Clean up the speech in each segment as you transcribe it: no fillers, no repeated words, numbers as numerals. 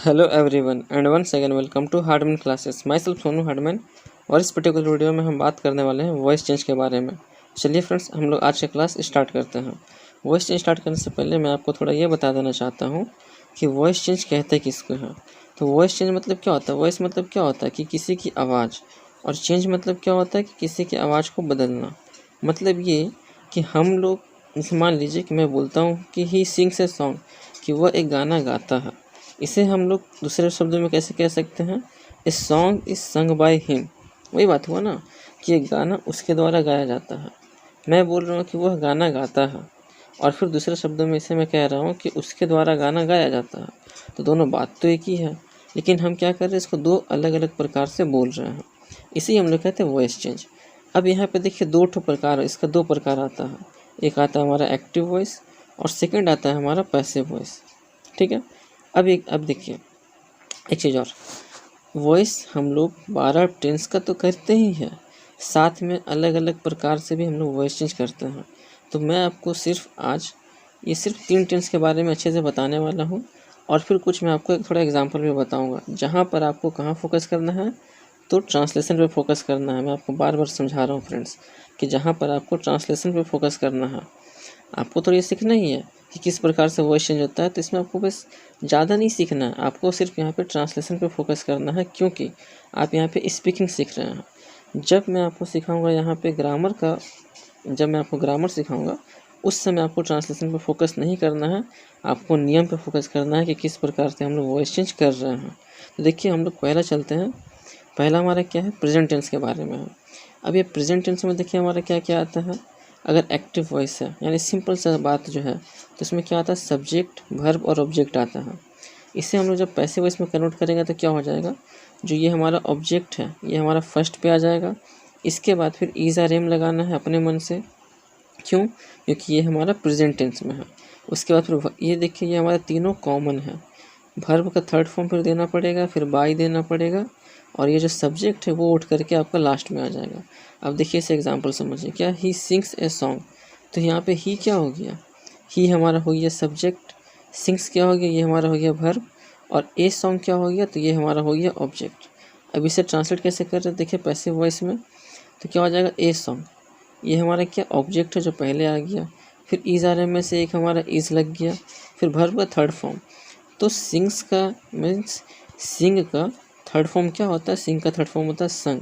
Hello everyone and once again welcome to Hardman classes. Myself Sonu Hardman. और इस particular video में हम बात करने वाले हैं वॉइस चेंज के बारे में। चलिए फ्रेंड्स, हम लोग आज का क्लास स्टार्ट करते हैं। वॉइस चेंज स्टार्ट करने से पहले मैं आपको थोड़ा ये बता देना चाहता हूँ कि वॉइस चेंज कहते किसको हैं। तो वॉइस चेंज मतलब क्या होता है? वॉइस मतलब क्या होता है कि किसी की आवाज़, और चेंज मतलब क्या होता है कि किसी की आवाज़ को बदलना। मतलब ये कि हम लोग, जैसे मान लीजिए कि मैं बोलता हूँ कि ही सिंग्स ए सॉन्ग, कि वह एक गाना गाता है। इसे हम लोग दूसरे शब्दों में कैसे कह सकते हैं? A song is sung by him. वही बात हुआ ना कि एक गाना उसके द्वारा गाया जाता है। मैं बोल रहा हूँ कि वह गाना गाता है, और फिर दूसरे शब्दों में इसे मैं कह रहा हूँ कि उसके द्वारा गाना गाया जाता है। तो दोनों बात तो एक ही है, लेकिन हम क्या कर रहे हैं, इसको दो अलग अलग प्रकार से बोल रहे हैं। इसी हम लोग कहते हैं वॉइस चेंज। अब यहाँ पे देखिए दो ठो प्रकार है, इसका दो प्रकार आता है। एक आता है हमारा एक्टिव वॉइस, और सेकंड आता है हमारा पैसिव वॉइस। ठीक है। अब देखिए एक चीज़ और, वॉइस हम लोग 12 टेंस का तो करते ही हैं, साथ में अलग अलग प्रकार से भी हम लोग वॉइस चेंज करते हैं। तो मैं आपको सिर्फ आज ये सिर्फ 3 टेंस के बारे में अच्छे से बताने वाला हूँ, और फिर कुछ मैं आपको एक थोड़ा एग्जांपल भी बताऊँगा जहाँ पर आपको कहाँ फोकस करना है। तो ट्रांसलेशन पे फोकस करना है। मैं आपको बार बार समझा रहा हूँ फ्रेंड्स कि जहाँ पर आपको ट्रांसलेशन पे फोकस करना है। आपको तो ये सीखना ही है कि किस प्रकार से वॉइस चेंज होता है। तो इसमें आपको बस ज़्यादा नहीं सीखना है, आपको सिर्फ यहाँ पे ट्रांसलेशन पे फोकस करना है, क्योंकि आप यहाँ पे स्पीकिंग सीख रहे हैं। जब मैं आपको सिखाऊंगा यहाँ पे ग्रामर का, जब मैं आपको ग्रामर सिखाऊंगा उस समय आपको ट्रांसलेशन पे फोकस नहीं करना है, आपको नियम पे फोकस करना है कि किस प्रकार से हम लोग वॉइस चेंज कर रहे हैं। तो देखिए हम लोग पहला चलते हैं। पहला हमारा क्या है? प्रेजेंट टेंस के बारे में है। अब ये प्रेजेंट टेंस में देखिए हमारा क्या क्या आता है। अगर एक्टिव वॉइस है, यानी सिंपल सा बात जो है, तो इसमें क्या आता है? सब्जेक्ट, वर्ब और ऑब्जेक्ट आता है। इसे हम लोग जब पैसिव वॉइस में कन्वर्ट करेंगे तो क्या हो जाएगा? जो ये हमारा ऑब्जेक्ट है ये हमारा फर्स्ट पे आ जाएगा। इसके बाद फिर इज आर एम लगाना है अपने मन से। क्यों? क्योंकि ये हमारा प्रेजेंट टेंस में है। उसके बाद फिर ये देखिए ये हमारा तीनों कॉमन है। वर्ब का थर्ड फॉर्म फिर देना पड़ेगा, फिर बाय देना पड़ेगा, और ये जो सब्जेक्ट है वो उठ करके आपका लास्ट में आ जाएगा। अब देखिए इसे एग्जांपल समझिए। क्या? He sings a song. तो यहाँ पे ही क्या हो गया? ही हमारा हो गया सब्जेक्ट, सिंग्स क्या हो गया? ये हमारा हो गया वर्ब, और ए सॉन्ग क्या हो गया? तो ये हमारा हो गया ऑब्जेक्ट। अब इसे ट्रांसलेट कैसे कर रहे हैं? देखिए पैसिव वॉइस में तो क्या हो जाएगा? ए सॉन्ग, ये हमारा क्या ऑब्जेक्ट है जो पहले आ गया, फिर इज आर एम में से एक हमारा इज लग गया, फिर वर्ब का थर्ड फॉर्म। तो सिंग्स का मीन्स सिंग का थर्ड फॉर्म क्या होता है? सिंग का थर्ड फॉर्म होता है संग,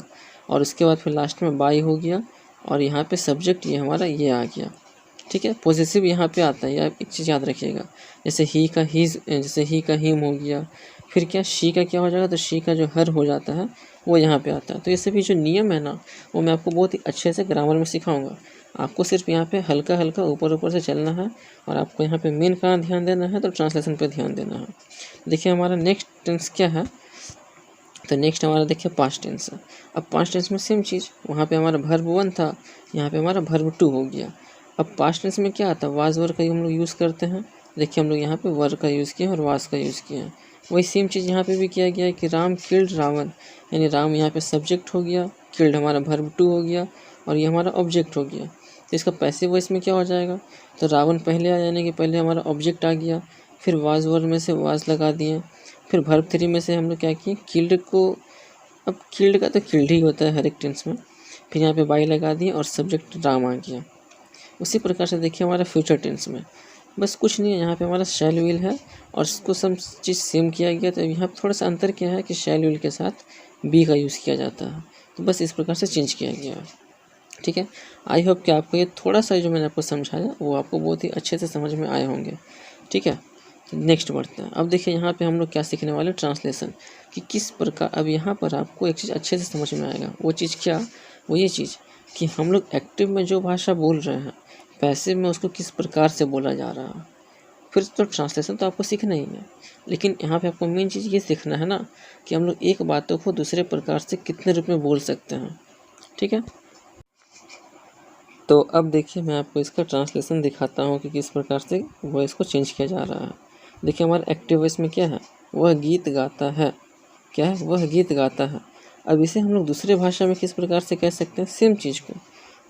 और उसके बाद फिर लास्ट में बाई हो गया, और यहाँ पे सब्जेक्ट ये हमारा ये आ गया। ठीक है। पॉसेसिव यहाँ पे आता है, या एक चीज़ याद रखिएगा, जैसे ही का हीज, जैसे ही का हिम हो गया। फिर क्या? शी का क्या हो जाएगा? तो शी का जो हर हो जाता है वो यहाँ पे आता है। तो ये सभी जो नियम है ना, वो मैं आपको बहुत ही अच्छे से ग्रामर में सिखाऊंगा। आपको सिर्फ यहाँ पे हल्का हल्का ऊपर ऊपर से चलना है, और आपको यहाँ पे मेन कहाँ ध्यान देना है? तो ट्रांसलेशन पे ध्यान देना है। देखिए हमारा नेक्स्ट टेंस क्या है? तो नेक्स्ट हमारा देखिए पास्ट टेंस है। अब पास्ट टेंस में सेम चीज़, वहाँ पे हमारा वर्ब 1 था, यहाँ पे हमारा वर्ब 2 हो गया। अब पास्ट टेंस में क्या आता है? वाज वर का हम लोग यूज़ करते हैं। देखिए हम लोग यहाँ पे वर का यूज़ किए और वाज का यूज़ किए हैं। वही सेम चीज़ यहाँ पे भी किया गया है कि राम किल्ड रावण, यानी राम यहाँ पे सब्जेक्ट हो गया, किल्ड हमारा वर्ब 2 हो गया, और ये हमारा ऑब्जेक्ट हो गया। तो इसका पैसिव वॉइस में क्या हो जाएगा? तो रावण पहले आ, यानी कि पहले हमारा ऑब्जेक्ट आ गया, फिर वाज वर में से वाज लगा दिए, फिर वर्ब 3 में से हम लोग क्या किए? किल्ड को, अब किल्ड का तो किल्ड ही होता है हर एक टेंस में, फिर यहाँ पे बाई लगा दिए और सब्जेक्ट राम आ गया। उसी प्रकार से देखिए हमारा फ्यूचर टेंस में बस कुछ नहीं है, यहाँ पे हमारा शैल विल है, और इसको सब चीज़ सेम किया गया। तो यहाँ पे थोड़ा सा अंतर क्या है कि शैल विल के साथ बी का यूज़ किया जाता है। तो बस इस प्रकार से चेंज किया गया है। ठीक है। आई होप कि आपको ये थोड़ा सा जो मैंने आपको समझाया वो आपको बहुत ही अच्छे से समझ में आए होंगे। ठीक है। नेक्स्ट बढ़ते हैं। अब देखिए यहाँ पे हम लोग क्या सीखने वाले? ट्रांसलेशन, कि किस प्रकार। अब यहाँ पर आपको एक चीज़ अच्छे से समझ में आएगा। वो चीज़ क्या? वो ये चीज़ कि हम लोग एक्टिव में जो भाषा बोल रहे हैं, पैसिव में उसको किस प्रकार से बोला जा रहा है। फिर तो ट्रांसलेशन तो आपको सीखना ही है, लेकिन यहाँ पे आपको मेन चीज़ ये सीखना है ना कि हम लोग एक बातों को दूसरे प्रकार से कितने रूप में बोल सकते हैं। ठीक है। तो अब देखिए मैं आपको इसका ट्रांसलेशन दिखाता हूँ कि किस प्रकार से वॉइस को चेंज किया जा रहा है। देखिए हमारा एक्टिव वॉइस में क्या है? वह गीत गाता है। क्या है? वह गीत गाता है। अब इसे हम लोग दूसरे भाषा में किस प्रकार से कह सकते हैं? सेम चीज़ को,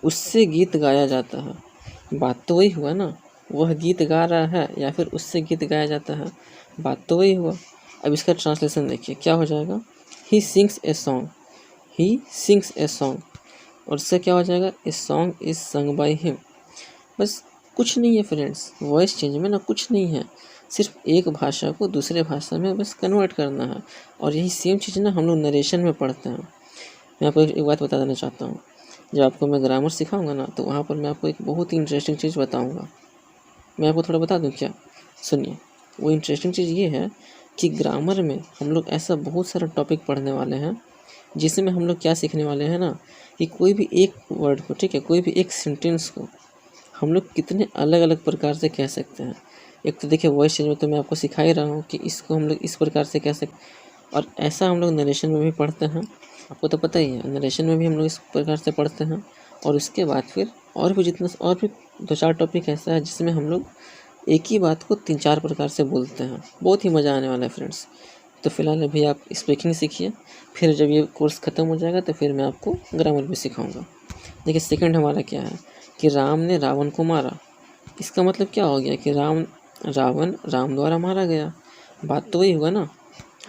उससे गीत गाया जाता है। बात तो वही हुआ ना, वह गीत गा रहा है या फिर उससे गीत गाया जाता है, बात तो वही हुआ। अब इसका ट्रांसलेशन देखिए क्या हो जाएगा, he sings a song, he sings a song, और इससे क्या हो जाएगा, a song is sung by him. बस कुछ नहीं है फ्रेंड्स, वॉइस चेंज में ना कुछ नहीं है, सिर्फ एक भाषा को दूसरे भाषा में बस कन्वर्ट करना है। और यही सेम चीज़ ना हम लोग नरेशन में पढ़ते हैं। मैं आपको एक बात बता देना चाहता हूँ, जब आपको मैं ग्रामर सिखाऊंगा ना तो वहाँ पर मैं आपको एक बहुत ही इंटरेस्टिंग चीज़ बताऊँगा। मैं आपको थोड़ा बता दूँ क्या, सुनिए। वो इंटरेस्टिंग चीज़ ये है कि ग्रामर में हम लोग ऐसा बहुत सारा टॉपिक पढ़ने वाले हैं जिसमें हम लोग क्या सीखने वाले हैं ना, कि कोई भी एक वर्ड को, ठीक है, कोई भी एक सेंटेंस को हम लोग कितने अलग अलग प्रकार से कह सकते हैं। एक तो देखिए वॉइस चेंज में तो मैं आपको सिखा ही रहा हूँ कि इसको हम लोग इस प्रकार से कह सकते, और ऐसा हम लोग नरेशन में भी पढ़ते हैं। आपको तो पता ही है, नरेशन में भी हम लोग इस प्रकार से पढ़ते हैं। और उसके बाद फिर और भी 2-4 टॉपिक ऐसा है जिसमें हम लोग एक ही बात को 3-4 प्रकार से बोलते हैं। बहुत ही मज़ा आने वाला है फ्रेंड्स। तो फिलहाल अभी आप स्पीकिंग सीखिए, फिर जब ये कोर्स ख़त्म हो जाएगा तो फिर मैं आपको ग्रामर भी सिखाऊंगा। देखिए सेकंड हमारा क्या है कि राम ने रावण को मारा। इसका मतलब क्या हो गया कि रावण राम द्वारा मारा गया। बात तो वही हुआ ना,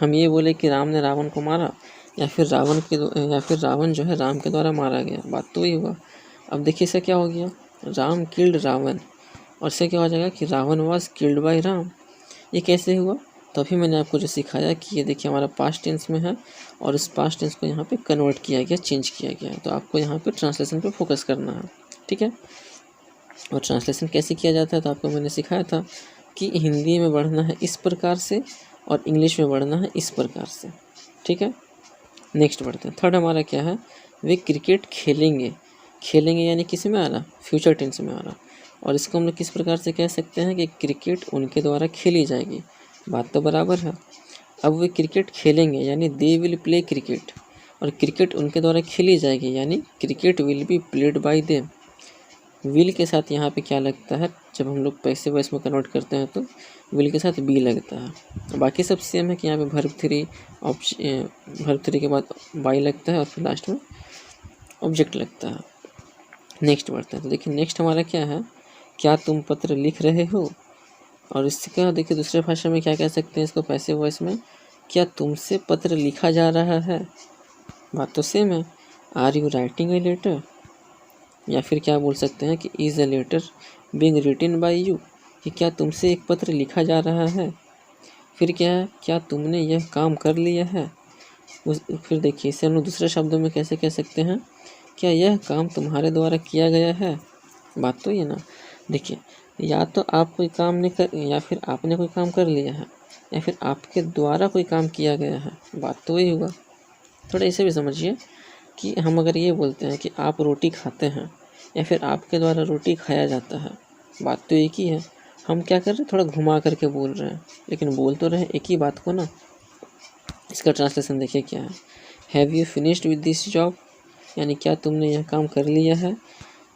हम ये बोले कि राम ने रावण को मारा या फिर रावण जो है राम के द्वारा मारा गया, बात तो वही हुआ। अब देखिए इससे क्या हो गया, राम किल्ड रावण, और इससे क्या हो जाएगा कि Ravan was killed by Ram. ये कैसे हुआ, तो अभी मैंने आपको जो सिखाया कि ये देखिए हमारा पास्ट टेंस में है और इस पास्ट टेंस को यहाँ पे कन्वर्ट किया गया, चेंज किया गया है। तो आपको यहाँ पे ट्रांसलेशन पे फोकस करना है, ठीक है। और ट्रांसलेशन कैसे किया जाता है तो आपको मैंने सिखाया था कि हिंदी में पढ़ना है इस प्रकार से और इंग्लिश में पढ़ना है इस प्रकार से, ठीक है। नेक्स्ट बढ़ते हैं। थर्ड हमारा क्या है, वे क्रिकेट खेलेंगे। खेलेंगे यानी किस में आ रहा, फ्यूचर टेंस में आ रहा, और इसको हम लोग किस प्रकार से कह सकते हैं कि क्रिकेट उनके द्वारा खेली जाएगी। बात तो बराबर है। अब वे क्रिकेट खेलेंगे यानी दे विल प्ले क्रिकेट, और क्रिकेट उनके द्वारा खेली जाएगी यानी cricket will be played by them. Will के साथ यहाँ पे क्या लगता है, जब हम लोग पैसे वॉइस में कन्वर्ट करते हैं तो विल के साथ बी लगता है। बाकी सब सेम है कि यहाँ पे वर्ब 3 के बाद बाई लगता है और फिर लास्ट में ऑब्जेक्ट लगता है। नेक्स्ट बढ़ते हैं। तो देखिए नेक्स्ट हमारा क्या है, क्या तुम पत्र लिख रहे हो, और इसका देखिए दूसरे भाषा में क्या कह सकते हैं इसको पैसिव वॉइस में, क्या तुमसे पत्र लिखा जा रहा है। बात तो सेम है, are you writing a letter, या फिर क्या बोल सकते हैं कि is a letter being written by you, कि क्या तुमसे एक पत्र लिखा जा रहा है। फिर क्या है, क्या तुमने यह काम कर लिया है। फिर देखिए इसे हम लोग दूसरे शब्दों में कैसे कह सकते हैं, क्या यह काम तुम्हारे द्वारा किया गया है। बात तो ये ना, देखिए या तो आप कोई काम नहीं कर, या फिर आपने कोई काम कर लिया है, या फिर आपके द्वारा कोई काम किया गया है, बात तो वही हुआ। थोड़ा इसे भी समझिए कि हम अगर ये बोलते हैं कि आप रोटी खाते हैं या फिर आपके द्वारा रोटी खाया जाता है, बात तो एक ही है। हम क्या कर रहे हैं, थोड़ा घुमा करके बोल रहे हैं, लेकिन बोल तो रहे एक ही बात को ना। इसका ट्रांसलेशन देखिए क्या है, have you finished with this job, यानी क्या तुमने यह काम कर लिया है,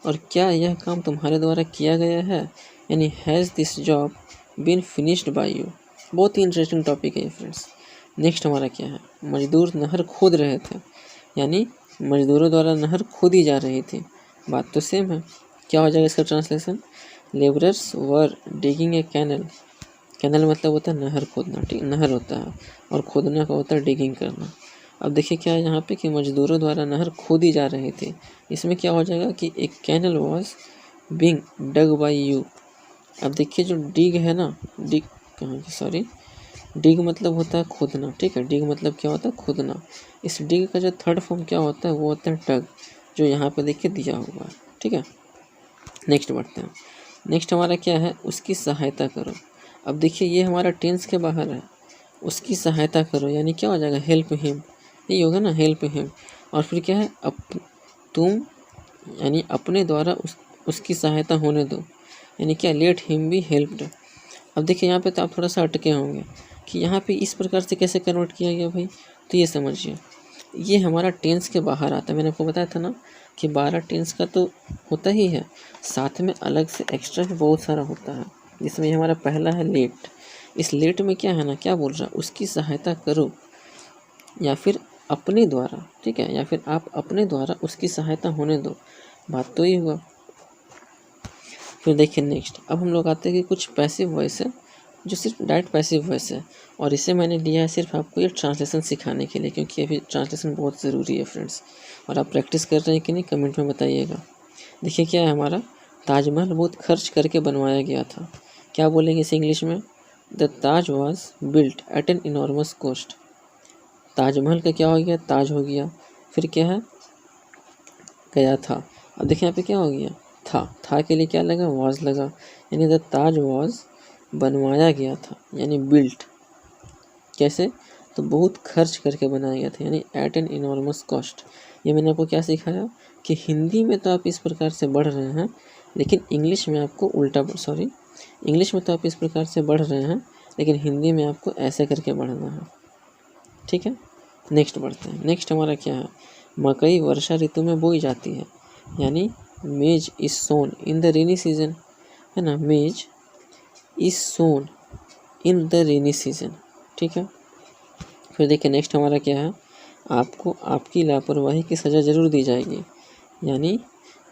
और क्या यह काम तुम्हारे द्वारा किया गया है, यानी has this job been finished by you. बहुत ही इंटरेस्टिंग टॉपिक है फ्रेंड्स। नेक्स्ट हमारा क्या है, मजदूर नहर खोद रहे थे, यानी मजदूरों द्वारा नहर खोदी जा रही थी। बात तो सेम है। क्या हो जाएगा इसका translation, labourers were digging a canal. Canal मतलब होता है नहर खोदना, ठीक, नहर होता है, और खोदना का होता है डिगिंग करना। अब देखिए क्या है यहाँ पे कि मजदूरों द्वारा नहर खोदी जा रही थी। इसमें क्या हो जाएगा कि एक canal was being dug by you. अब देखिए जो डिग है ना, डिग मतलब होता है खोदना, ठीक है। डिग मतलब क्या होता है, खोदना। इस डिग का जो थर्ड फॉर्म क्या होता है वो होता है डग, जो यहाँ पे देखिए दिया हुआ है, ठीक है। नेक्स्ट बढ़ते हैं। नेक्स्ट हमारा क्या है, उसकी सहायता करो। अब देखिए ये हमारा टेंस के बाहर है, उसकी सहायता करो यानी क्या हो जाएगा, हेल्प हिम, यही होगा ना, हेल्प हिम। और फिर क्या है, तुम यानी अपने द्वारा उसकी सहायता होने दो, यानी क्या, लेट हिम बी हेल्प्ड। अब देखिए यहाँ पे तो आप थोड़ा सा अटके होंगे कि यहाँ पे इस प्रकार से कैसे कन्वर्ट किया गया भाई। तो ये समझिए, ये हमारा टेंस के बाहर आता है। मैंने आपको बताया था ना कि 12 टेंस का तो होता ही है, साथ में अलग से एक्स्ट्रा भी बहुत सारा होता है, जिसमें हमारा पहला है लेट। इस लेट में क्या है ना, क्या बोल रहा है, उसकी सहायता करो या फिर अपने द्वारा, ठीक है, या फिर आप अपने द्वारा उसकी सहायता होने दो। बात तो ही हुआ। फिर देखिए नेक्स्ट, अब हम लोग आते हैं कि कुछ पैसिव वॉइस है जो सिर्फ डायरेक्ट पैसिव वॉइस है, और इसे मैंने लिया है सिर्फ आपको ये ट्रांसलेशन सिखाने के लिए, क्योंकि अभी ट्रांसलेशन बहुत ज़रूरी है फ्रेंड्स। और आप प्रैक्टिस कर रहे हैं कि नहीं, कमेंट में बताइएगा। देखिए क्या है हमारा, ताजमहल बहुत खर्च करके बनवाया गया था। क्या बोलेंगे इसे इंग्लिश में? The Taj was built at an enormous cost. Taj Mahal का क्या हो गया, ताज हो गया, फिर क्या है, गया था। अब देखिए यहाँ पे क्या हो गया, था के लिए क्या लगा, वॉज लगा, यानी द ताज वॉज बनवाया गया था, यानी बिल्ट। कैसे? तो बहुत खर्च करके बनाया गया था, यानी एट एन इनॉर्मस कॉस्ट। ये मैंने आपको क्या सिखाया कि हिंदी में तो आप इस प्रकार से बढ़ रहे हैं, लेकिन इंग्लिश में आपको उल्टा, इंग्लिश में तो आप इस प्रकार से बढ़ रहे हैं, लेकिन हिंदी में आपको ऐसे करके बढ़ना है। ठीक है, नेक्स्ट बढ़ते हैं। नेक्स्ट हमारा क्या है, मकई वर्षा ऋतु में बोई जाती है, यानी maize is sown in the rainy season, है ना, maize is sown in the rainy season. ठीक है, फिर देखिए नेक्स्ट हमारा क्या है, आपको आपकी लापरवाही की सज़ा ज़रूर दी जाएगी, यानी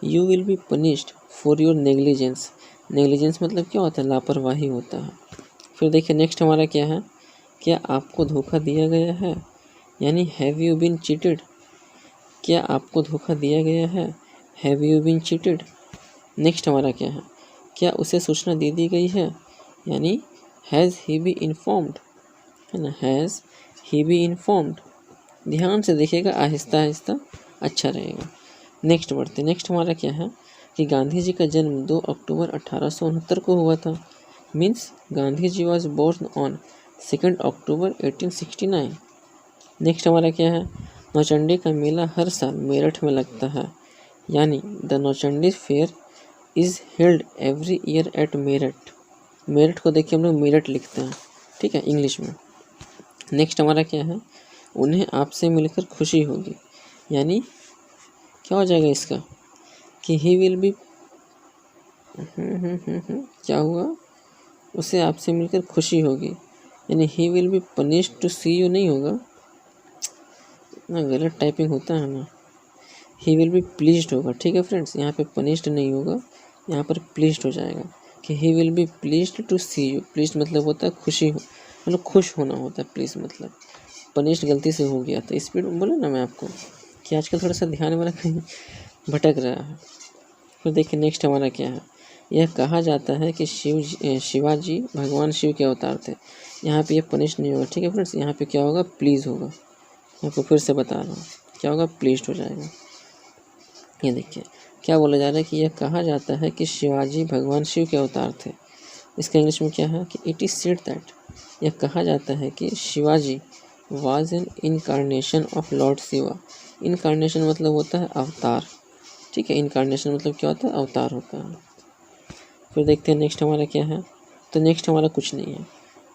you will be punished for your negligence. Negligence मतलब क्या होता है, लापरवाही होता है। फिर देखिए नेक्स्ट हमारा क्या है, क्या आपको धोखा दिया गया है, यानी हैव यू बीन चीटेड। क्या आपको धोखा दिया गया है, have you been cheated. Next हमारा क्या है, क्या उसे सूचना दे दी गई है, यानी हैज़ ही बी इन्फॉर्म्ड, है ना, हैज़ ही बी इन्फॉर्म्ड। ध्यान से देखिएगा, आहिस्ता आहिस्ता, अच्छा रहेगा। नेक्स्ट बढ़ते, नेक्स्ट हमारा क्या है कि गांधी जी का जन्म 2 अक्टूबर 1869 को हुआ था, means Gandhi ji was born on 2 October 1869। Next हमारा क्या है, नौचंडी का मेला हर साल मेरठ में लगता है, यानी the Nauchandi fair is held every year at Meerut. Meerut को देखिए हम लोग मेरठ लिखते हैं, ठीक है, इंग्लिश में। नेक्स्ट हमारा क्या है, उन्हें आपसे मिलकर खुशी होगी, यानी क्या हो जाएगा इसका कि ही विल बी, क्या हुआ, उसे आपसे मिलकर खुशी होगी, यानी he will be punished to see you नहीं होगा ना, गलत टाइपिंग होता है ना, ही विल बी प्लीज्ड होगा। ठीक है फ्रेंड्स, यहाँ पे पनिश्ड नहीं होगा, यहाँ पर प्लीज्ड हो जाएगा कि he will be pleased to see you. Pleased मतलब होता है खुशी हो, मतलब खुश होना होता है, प्लीज मतलब, पनिश्ड गलती से हो गया था। स्पीड में बोला ना मैं आपको कि आजकल थोड़ा सा ध्यान वाला कहीं भटक रहा है। फिर देखिए नेक्स्ट हमारा क्या है, यह कहा जाता है कि शिवाजी भगवान शिव के अवतार थे। यहाँ पे ये पनिश नहीं होगा, ठीक है फ्रेंड्स, यहाँ पे क्या होगा, प्लीज़ होगा। आपको फिर से बता रहा हूँ, क्या होगा, प्लीज्ड हो जाएगा। ये देखिए क्या बोला जा रहा है कि यह कहा जाता है कि शिवाजी भगवान शिव के अवतार थे। इसका इंग्लिश में क्या है कि इट इज़ सेड दैट, यह कहा जाता है कि Shivaji was an incarnation of Lord Shiva. Incarnation मतलब होता है अवतार, ठीक है, इनकारनेशन मतलब क्या होता है, अवतार होता है। फिर देखते हैं नेक्स्ट हमारा क्या है, तो नेक्स्ट हमारा कुछ नहीं है।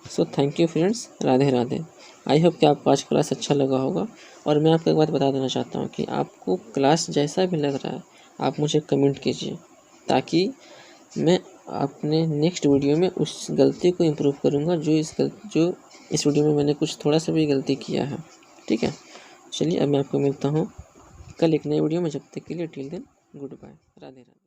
So thank you friends, Radhe Radhe. I hope कि आपको आज क्लास अच्छा लगा होगा। और मैं आपको एक बात बता देना चाहता हूँ कि आपको क्लास जैसा भी लग रहा है आप मुझे कमेंट कीजिए, ताकि मैं अपने नेक्स्ट वीडियो में उस गलती को इम्प्रूव करूँगा जो इस वीडियो में मैंने कुछ थोड़ा सा भी गलती किया है। ठीक है, चलिए अब मैं आपको मिलता हूँ कल एक नए वीडियो में। जब तक के लिए till then goodbye, Radhe Radhe.